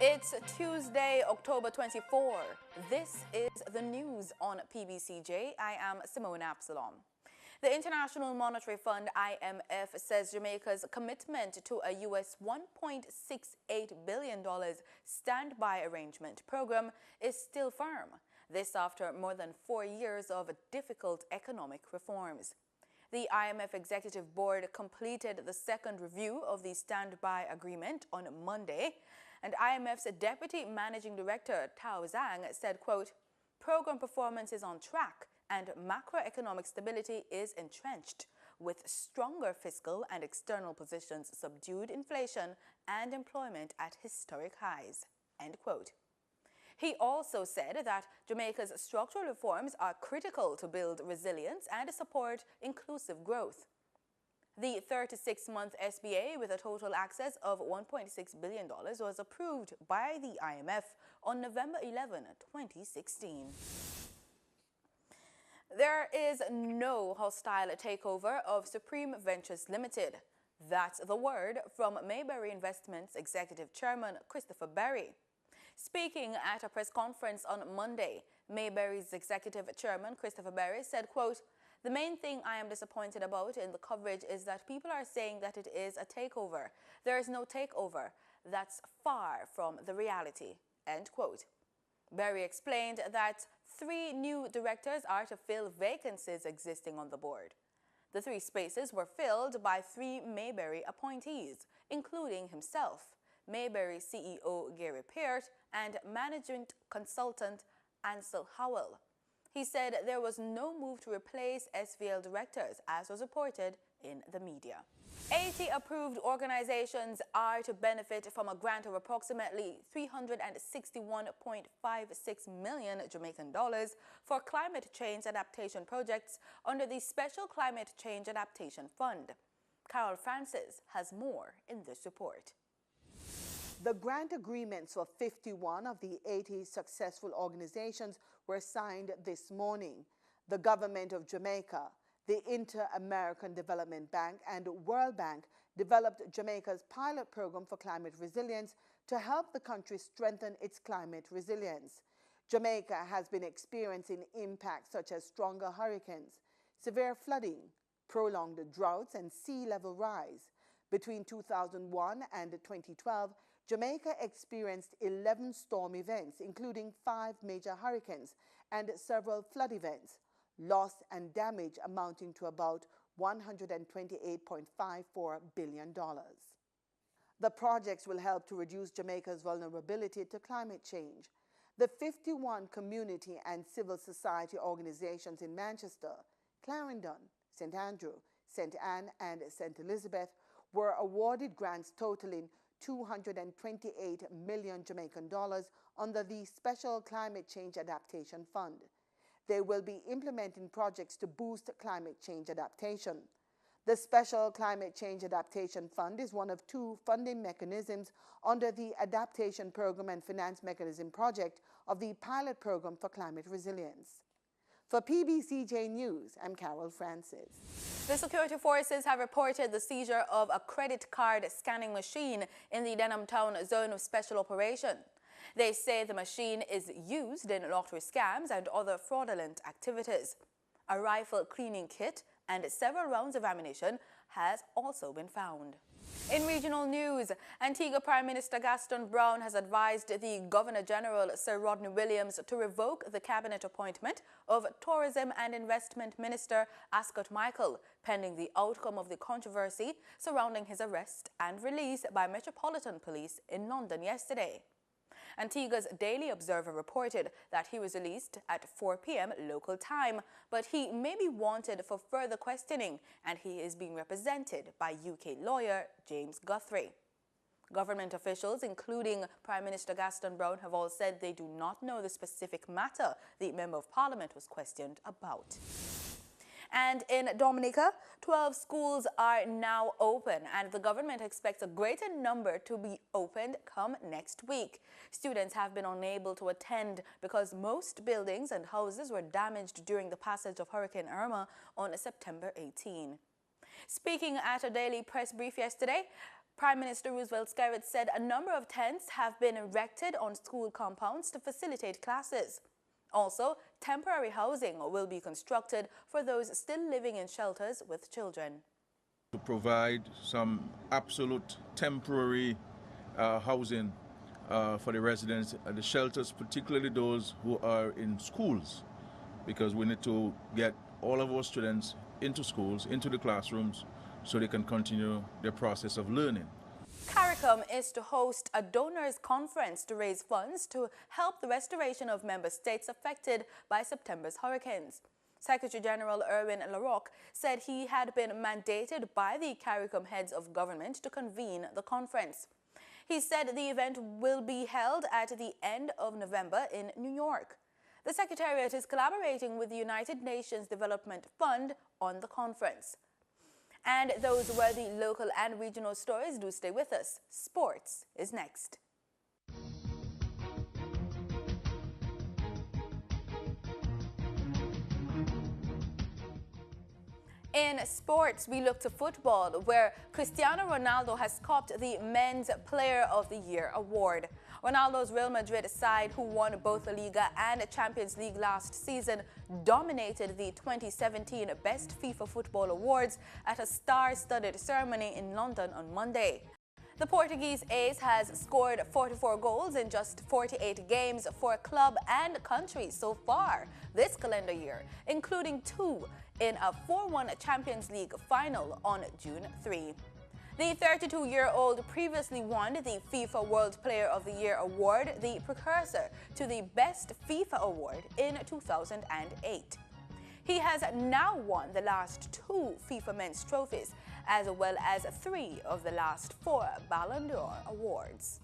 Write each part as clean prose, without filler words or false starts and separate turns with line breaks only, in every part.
It's Tuesday, October 24. This is the news on PBCJ. I am Simone Absalom. The International Monetary Fund, IMF, says Jamaica's commitment to a U.S. $1.68 billion standby arrangement program is still firm. This after more than 4 years of difficult economic reforms. The IMF Executive Board completed the second review of the standby agreement on Monday, and IMF's Deputy Managing Director, Tao Zhang, said, quote, "Program performance is on track and macroeconomic stability is entrenched, with stronger fiscal and external positions, subdued inflation and employment at historic highs," end quote. He also said that Jamaica's structural reforms are critical to build resilience and support inclusive growth. The 36-month SBA with a total access of $1.6 billion was approved by the IMF on November 11, 2016. There is no hostile takeover of Supreme Ventures Limited. That's the word from Mayberry Investments Executive Chairman Christopher Berry. Speaking at a press conference on Monday, Mayberry's Executive Chairman Christopher Berry said, quote, "The main thing I am disappointed about in the coverage is that people are saying that it is a takeover. There is no takeover. That's far from the reality," end quote. Berry explained that 3 new directors are to fill vacancies existing on the board. The 3 spaces were filled by 3 Mayberry appointees, including himself, Mayberry CEO Gary Peart, and management consultant Ansel Howell. He said there was no move to replace SVL directors, as was reported in the media. 80 approved organizations are to benefit from a grant of approximately $361.56 million Jamaican dollars for climate change adaptation projects under the Special Climate Change Adaptation Fund. Carol Francis has more in this report.
The grant agreements for 51 of the 80 successful organizations were signed this morning. The Government of Jamaica, the Inter-American Development Bank, and World Bank developed Jamaica's pilot program for climate resilience to help the country strengthen its climate resilience. Jamaica has been experiencing impacts such as stronger hurricanes, severe flooding, prolonged droughts, and sea level rise. Between 2001 and 2012, Jamaica experienced 11 storm events, including 5 major hurricanes and several flood events, loss and damage amounting to about $128.54 billion. The projects will help to reduce Jamaica's vulnerability to climate change. The 51 community and civil society organizations in Manchester, Clarendon, St. Andrew, St. Anne, and St. Elizabeth were awarded grants totaling $228 million Jamaican dollars under the Special Climate Change Adaptation Fund. They will be implementing projects to boost climate change adaptation. The Special Climate Change Adaptation Fund is one of 2 funding mechanisms under the Adaptation Program and Finance Mechanism project of the Pilot Program for Climate Resilience. For PBCJ News, I'm Carol Francis.
The security forces have reported the seizure of a credit card scanning machine in the Denham Town Zone of Special Operation. They say the machine is used in lottery scams and other fraudulent activities. A rifle cleaning kit and several rounds of ammunition has also been found. In regional news, Antigua Prime Minister Gaston Brown has advised the Governor-General Sir Rodney Williams to revoke the cabinet appointment of Tourism and Investment Minister Ascot Michael, pending the outcome of the controversy surrounding his arrest and release by Metropolitan Police in London yesterday. Antigua's Daily Observer reported that he was released at 4 p.m. local time, but he may be wanted for further questioning, and he is being represented by UK lawyer James Guthrie. Government officials, including Prime Minister Gaston Brown, have all said they do not know the specific matter the Member of Parliament was questioned about. And in Dominica, 12 schools are now open, and the government expects a greater number to be opened come next week. Students have been unable to attend because most buildings and houses were damaged during the passage of Hurricane Irma on September 18. Speaking at a daily press brief yesterday, Prime Minister Roosevelt Skerrit said a number of tents have been erected on school compounds to facilitate classes. Also, temporary housing will be constructed for those still living in shelters with children.
To provide some absolute temporary housing for the residents at the shelters, particularly those who are in schools, because we need to get all of our students into schools, into the classrooms, so they can continue their process of learning.
CARICOM is to host a donors conference to raise funds to help the restoration of member states affected by September's hurricanes. Secretary General Erwin LaRocque said he had been mandated by the CARICOM heads of government to convene the conference. He said the event will be held at the end of November in New York. The Secretariat is collaborating with the United Nations Development Fund on the conference. And those were the local and regional stories. Do stay with us. Sports is next. In sports, we look to football, where Cristiano Ronaldo has copped the Men's Player of the Year award. Ronaldo's Real Madrid side, who won both the Liga and Champions League last season, dominated the 2017 Best FIFA Football Awards at a star-studded ceremony in London on Monday. The Portuguese ace has scored 44 goals in just 48 games for club and country so far this calendar year, including 2 in a 4-1 Champions League final on June 3. The 32-year-old previously won the FIFA World Player of the Year award, the precursor to the Best FIFA award in 2008. He has now won the last 2 FIFA Men's trophies, as well as 3 of the last 4 Ballon d'Or awards.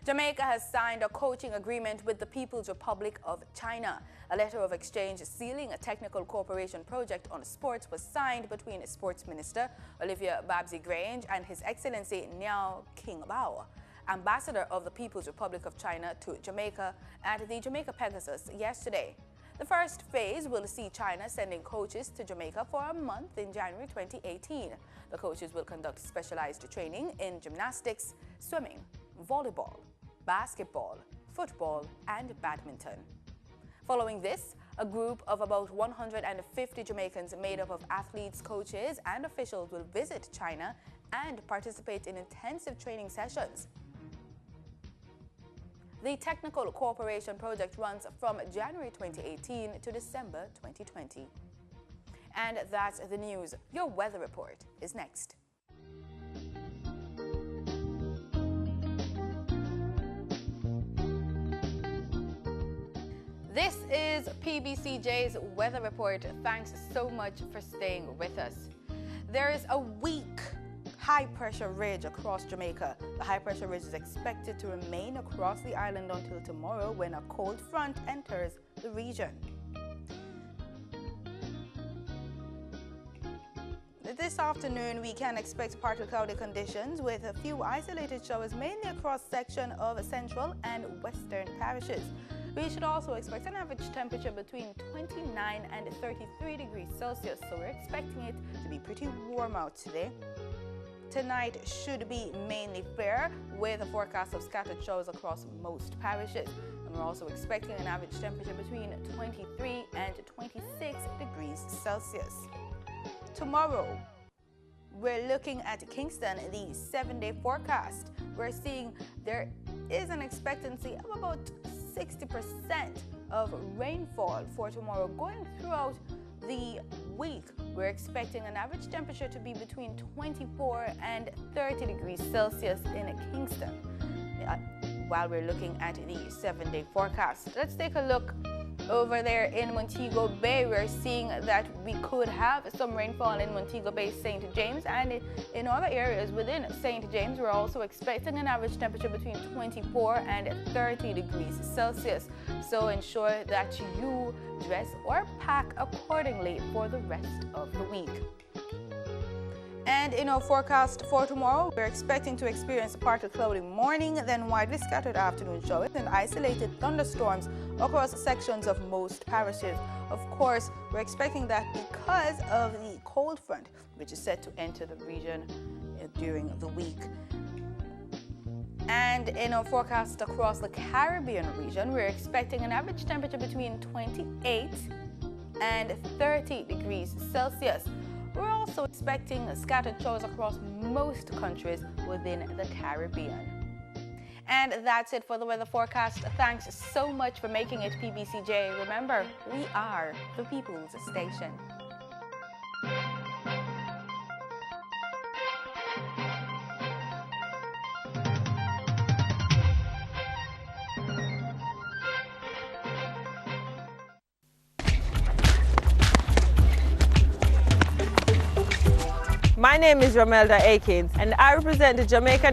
Jamaica has signed a coaching agreement with the People's Republic of China. A letter of exchange sealing a technical cooperation project on sports was signed between Sports Minister Olivia Babsy-Grange and His Excellency Niao Qingbao, Ambassador of the People's Republic of China to Jamaica, at the Jamaica Pegasus yesterday. The first phase will see China sending coaches to Jamaica for a month in January 2018. The coaches will conduct specialized training in gymnastics, swimming, volleyball, basketball, football, and badminton. Following this, a group of about 150 Jamaicans made up of athletes, coaches, and officials will visit China and participate in intensive training sessions. The technical cooperation project runs from January 2018 to December 2020. And that's the news. Your weather report is next. This is PBCJ's weather report. Thanks so much for staying with us. There is a weak high-pressure ridge across Jamaica. The high-pressure ridge is expected to remain across the island until tomorrow, when a cold front enters the region. This afternoon, we can expect partly cloudy conditions with a few isolated showers, mainly across section of central and western parishes. We should also expect an average temperature between 29 and 33 degrees Celsius, so we're expecting it to be pretty warm out today. Tonight should be mainly fair, with a forecast of scattered showers across most parishes. And we're also expecting an average temperature between 23 and 26 degrees Celsius. Tomorrow, we're looking at Kingston, the 7-day forecast. We're seeing there is an expectancy of about 60% of rainfall for tomorrow. Going throughout the week, we're expecting an average temperature to be between 24 and 30 degrees Celsius in Kingston. While we're looking at the 7-day forecast, let's take a look over there in Montego Bay. We're seeing that we could have some rainfall in Montego Bay, St. James, and in other areas within St. James. We're also expecting an average temperature between 24 and 30 degrees Celsius. So ensure that you dress or pack accordingly for the rest of the week. And in our forecast for tomorrow, we're expecting to experience a partly cloudy morning, then widely scattered afternoon showers and isolated thunderstorms across sections of most parishes. Of course, we're expecting that because of the cold front, which is set to enter the region during the week. And in our forecast across the Caribbean region, we're expecting an average temperature between 28 and 30 degrees Celsius. We're also expecting scattered showers across most countries within the Caribbean. And that's it for the weather forecast. Thanks so much for making it PBCJ. Remember, we are the People's Station.
My name is Romelda Akins, and I represent the Jamaica